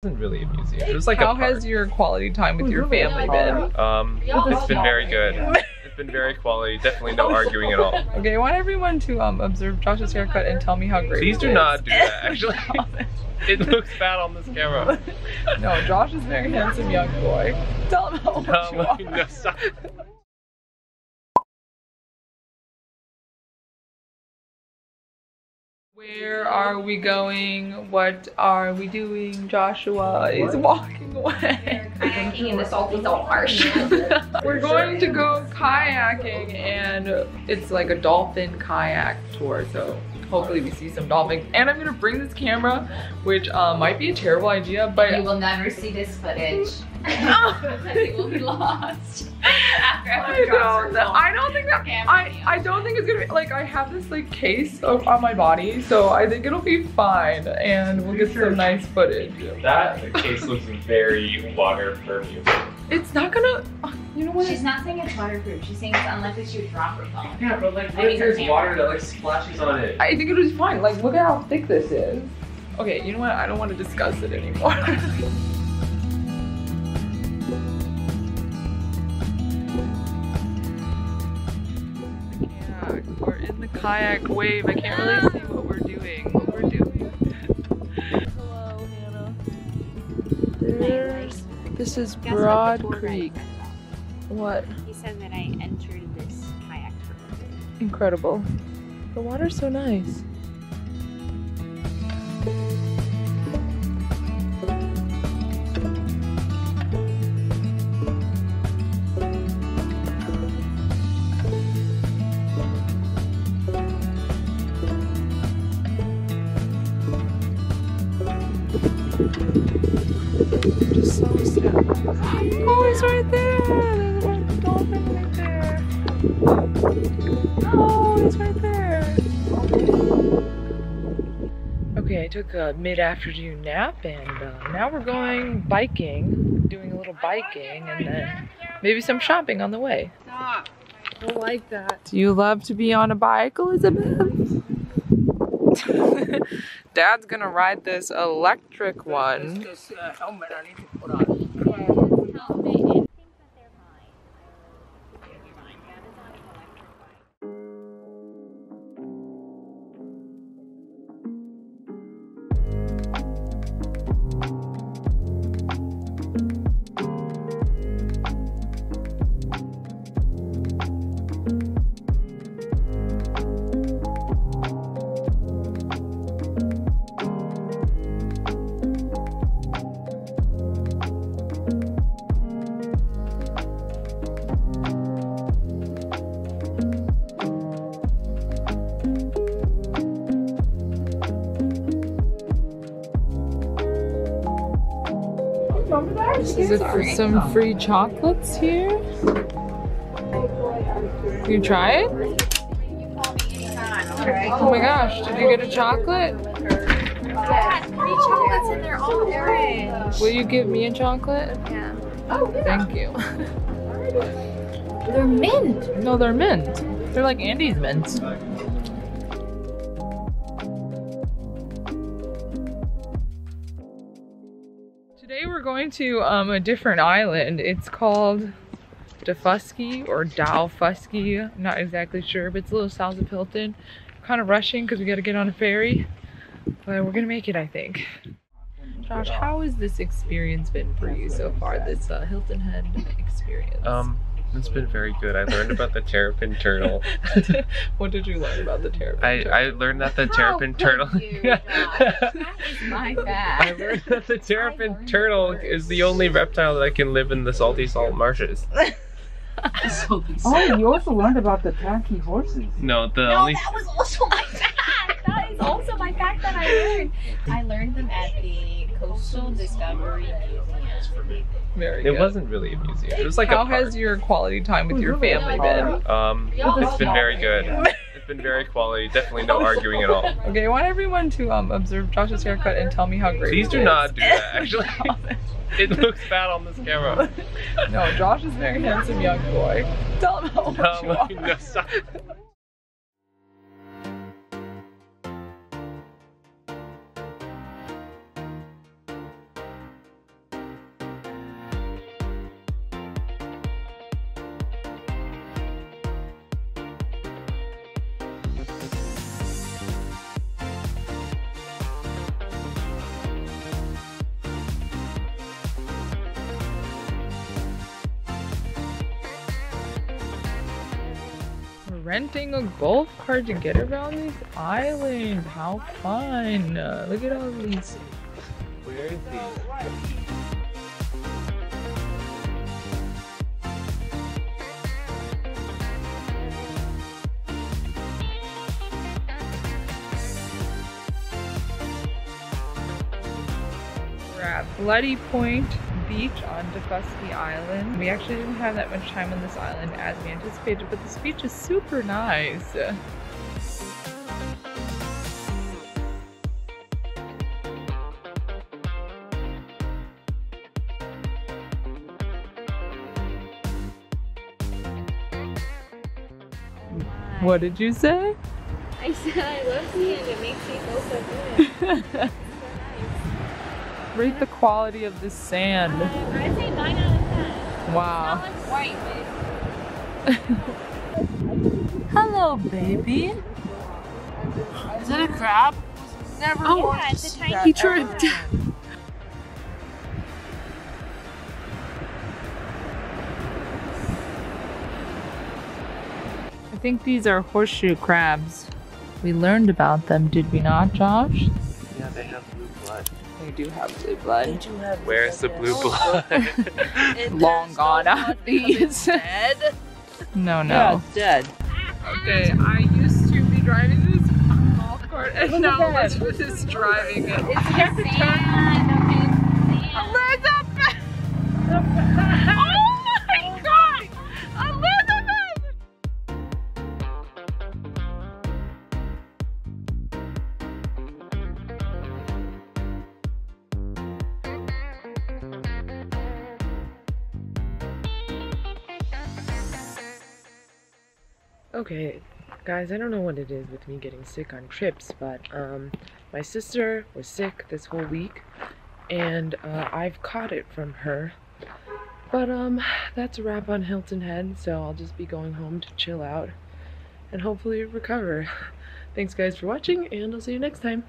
Wasn't really a museum. It was like How a park. has your quality time with your family been? It's been very good. It's been very quality. Definitely no arguing at all. Okay, I want everyone to observe Josh's haircut and tell me how great Please it do is. not do that, actually. It looks bad on this camera. No, Josh is a very handsome young boy. Tell him how old you are. No, stop. Where are we going? What are we doing? Joshua is walking away. Kayaking in the salty salt marsh. We're going to go kayaking, and it's like a dolphin kayak tour, so hopefully we see some dolphins. And I'm gonna bring this camera, which might be a terrible idea, but You will never see this footage. Because it will be lost. After I don't think that I don't think it's gonna be like I have this like case on my body, so I think it'll be fine, and we'll get some nice footage. That case looks very waterproof. It's not gonna, you know what? She's not saying it's waterproof. She's saying it's unlikely she would drop her phone. Yeah, but like, I mean, there's water that like splashes on it. I think it'll be fine. Like, look at how thick this is. Okay, you know what? I don't want to discuss it anymore. We're in the kayak wave. I can't really see what we're doing. Hello, Hannah. This is Broad Creek. What? He said that I entered this kayak tournament. Incredible. The water's so nice. Just so sad. Oh, he's right there! There's a dolphin right there. Oh, he's right there. Okay, I took a mid-afternoon nap, and now we're going biking, doing a little biking, and then maybe some shopping on the way. Stop. I don't like that. Do you love to be on a bike, Elizabeth? Dad's gonna ride this electric one. This helmet I need to put on. Helmet. This is it for some free chocolates here. You try it? Oh my gosh, did you get a chocolate? Yeah, 3 chocolates and they're all orange. Will you give me a chocolate? Yeah. Thank you. They're mint. No, they're mint. They're like Andy's mints. Today we're going to a different island. It's called Dafusky or Dalfusky. I'm not exactly sure, but it's a little south of Hilton. Kind of rushing because we got to get on a ferry, but we're gonna make it, I think. Josh, how has this experience been for you so far? This Hilton Head experience. It's been very good. I learned about the terrapin turtle. What did you learn about the terrapin turtle? I learned that the terrapin turtle. That is my bad. I learned that the terrapin turtle is the only reptile that can live in the salty salt marshes. Oh, you also learned about the tacky horses. No, the No, only. that was also my fact. That is also my fact that I learned. I learned them at the Coastal Discovery Museum. Very good. It wasn't really a museum. It was like How a park. has your quality time with your family been? It's been very good. It's been very quality. Definitely no arguing at all. Okay, I want everyone to observe Josh's haircut and tell me how great Please it do is. not do that, actually. It looks bad on this camera. No, Josh is a very handsome young boy. Tell him how old you are. No, stop. renting a golf cart to get around these islands. How fun. Look at all these. Where is he? We're at Bloody Point Beach on Dufusky Island. We actually didn't have that much time on this island as we anticipated, but this beach is super nice. What did you say? I said I love sand. It makes me feel so good. Rate the quality of this sand. I'd say 9 out of 10. Wow. It's not like white, Hello, baby. Is it a crab? Never. Oh, yeah, it's a tiny. He tripped. I think these are horseshoe crabs. We learned about them, did we not, Josh? Yeah, they have blue blood. They do have blue blood. Where's the blue blood? Long gone out these. Dead? No, no. Yeah, it's dead. Okay, I used to be driving this golf cart, and now Elizabeth is driving it. It's just sand. Okay, sand. Elizabeth! Oh my God! Elizabeth! Okay, guys, I don't know what it is with me getting sick on trips, but my sister was sick this whole week, and I've caught it from her. But that's a wrap on Hilton Head, so I'll just be going home to chill out and hopefully recover. Thanks guys for watching, and I'll see you next time.